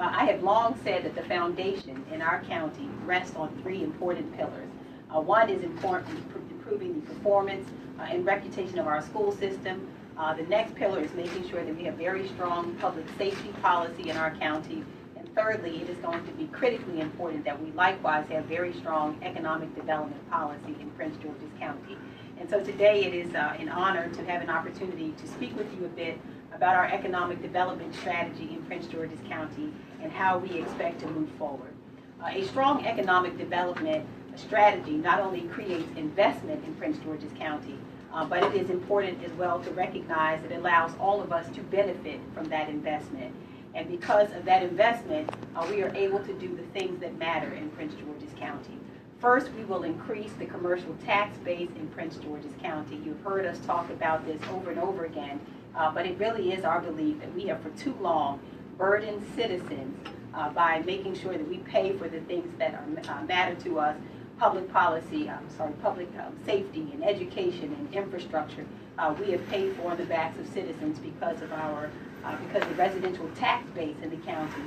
I have long said that the foundation in our county rests on three important pillars. One is improving the performance and reputation of our school system. The next pillar is making sure that we have very strong public safety policy in our county. And thirdly, it is going to be critically important that we likewise have very strong economic development policy in Prince George's County. And so today it is an honor to have an opportunity to speak with you a bit about our economic development strategy in Prince George's County and how we expect to move forward. A strong economic development strategy not only creates investment in Prince George's County, but it is important as well to recognize that it allows all of us to benefit from that investment. And because of that investment, we are able to do the things that matter in Prince George's County. First, we will increase the commercial tax base in Prince George's County. You've heard us talk about this over and over again, but it really is our belief that we have for too long burdened citizens by making sure that we pay for the things that matter to us, public policy, public safety and education and infrastructure. We have paid for on the backs of citizens because of because the residential tax base in the county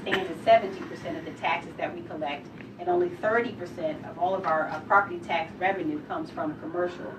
stands at 70% of the taxes that we collect, and only 30% of all of our property tax revenue comes from commercial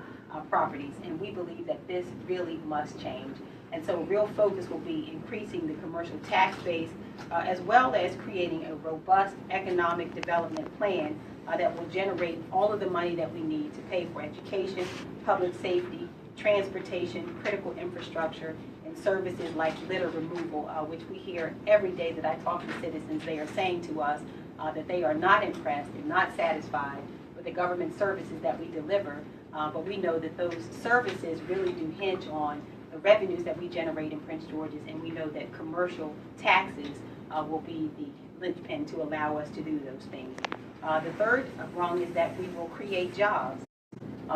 properties, and we believe that this really must change. And so a real focus will be increasing the commercial tax base as well as creating a robust economic development plan that will generate all of the money that we need to pay for education, public safety, transportation, critical infrastructure, and services like litter removal, which we hear every day that I talk to citizens. They are saying to us that they are not impressed and not satisfied with the government services that we deliver, but we know that those services really do hinge on the revenues that we generate in Prince George's, and we know that commercial taxes will be the linchpin to allow us to do those things. The third rung is that we will create jobs.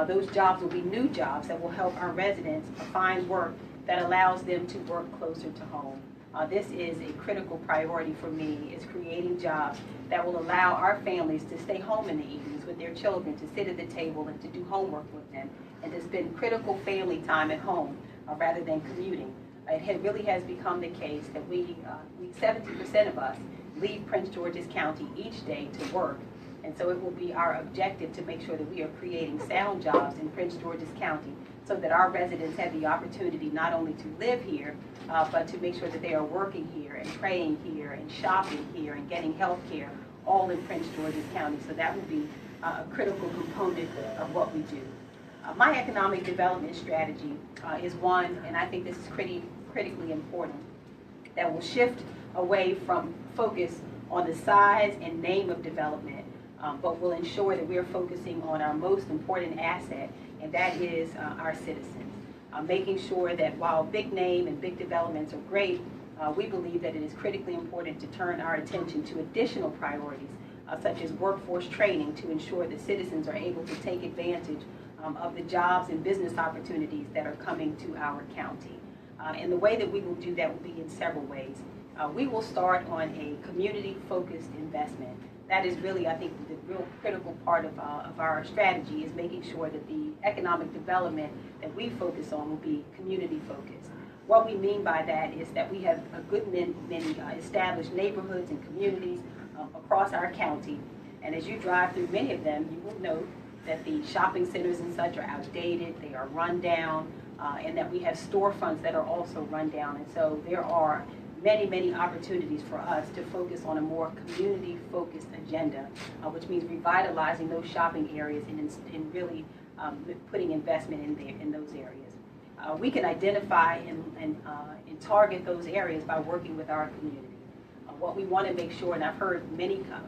Those jobs will be new jobs that will help our residents find work that allows them to work closer to home. This is a critical priority for me, is creating jobs that will allow our families to stay home in the evenings with their children, to sit at the table and to do homework with them, and to spend critical family time at home rather than commuting. It really has become the case that 70% of us leave Prince George's County each day to work. And so it will be our objective to make sure that we are creating sound jobs in Prince George's County so that our residents have the opportunity not only to live here, but to make sure that they are working here and praying here and shopping here and getting health care all in Prince George's County. So that will be a critical component of what we do. My economic development strategy is one, and I think this is critically important, that will shift away from focus on the size and name of development, but will ensure that we're focusing on our most important asset, and that is our citizens. Making sure that while big name and big developments are great, we believe that it is critically important to turn our attention to additional priorities, such as workforce training, to ensure that citizens are able to take advantage of the jobs and business opportunities that are coming to our county. And the way that we will do that will be in several ways. We will start on a community-focused investment. That is really, I think, the real critical part of our strategy, is making sure that the economic development that we focus on will be community-focused. What we mean by that is that we have a good many established neighborhoods and communities across our county. And as you drive through many of them, you will note that the shopping centers and such are outdated, they are run down, and that we have storefronts that are also run down. And so there are many opportunities for us to focus on a more community-focused agenda, which means revitalizing those shopping areas and really putting investment in those areas. We can identify and target those areas by working with our community. What we want to make sure, and I've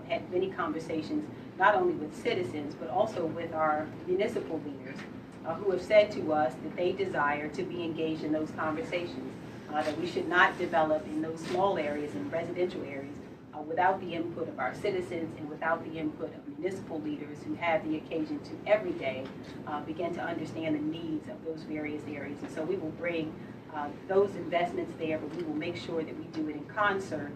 had many conversations, not only with citizens, but also with our municipal leaders who have said to us that they desire to be engaged in those conversations, that we should not develop in those small areas and residential areas without the input of our citizens and without the input of municipal leaders who have the occasion to every day begin to understand the needs of those various areas. And so we will bring those investments there, but we will make sure that we do it in concert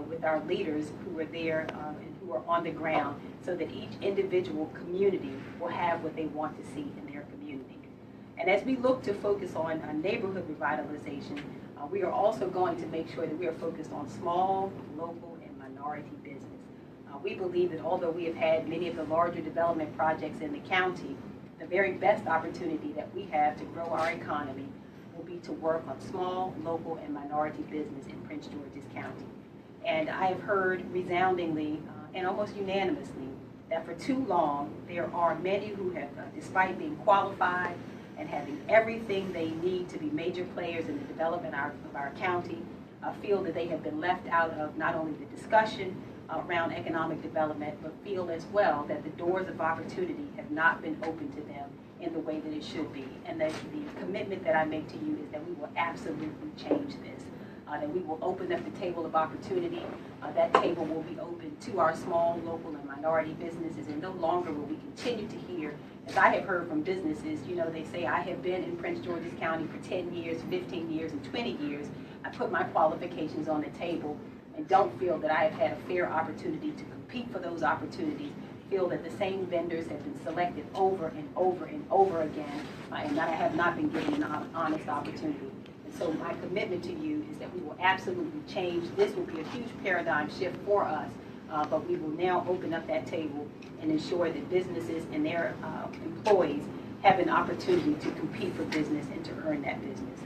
with our leaders who are there and who are on the ground, so that each individual community will have what they want to see in their community. And as we look to focus on neighborhood revitalization, We are also going to make sure that we are focused on small, local, and minority business. We believe that although we have had many of the larger development projects in the county, the very best opportunity that we have to grow our economy will be to work on small, local, and minority business in Prince George's County. And I have heard resoundingly and almost unanimously that for too long there are many who have, despite being qualified and having everything they need to be major players in the development of our county, feel that they have been left out of not only the discussion around economic development, but feel as well that the doors of opportunity have not been open to them in the way that it should be. And that the commitment that I make to you is that we will absolutely change this. That we will open up the table of opportunity. That table will be open to our small, local, and minority businesses, and no longer will we continue to hear, as I have heard from businesses, you know, they say, I have been in Prince George's County for 10 years, 15 years, and 20 years. I put my qualifications on the table and don't feel that I have had a fair opportunity to compete for those opportunities, feel that the same vendors have been selected over and over and over again, and that I have not been given an honest opportunity. And so my commitment to you is that we will absolutely change. This will be a huge paradigm shift for us, but we will now open up that table and ensure that businesses and their employees have an opportunity to compete for business and to earn that business.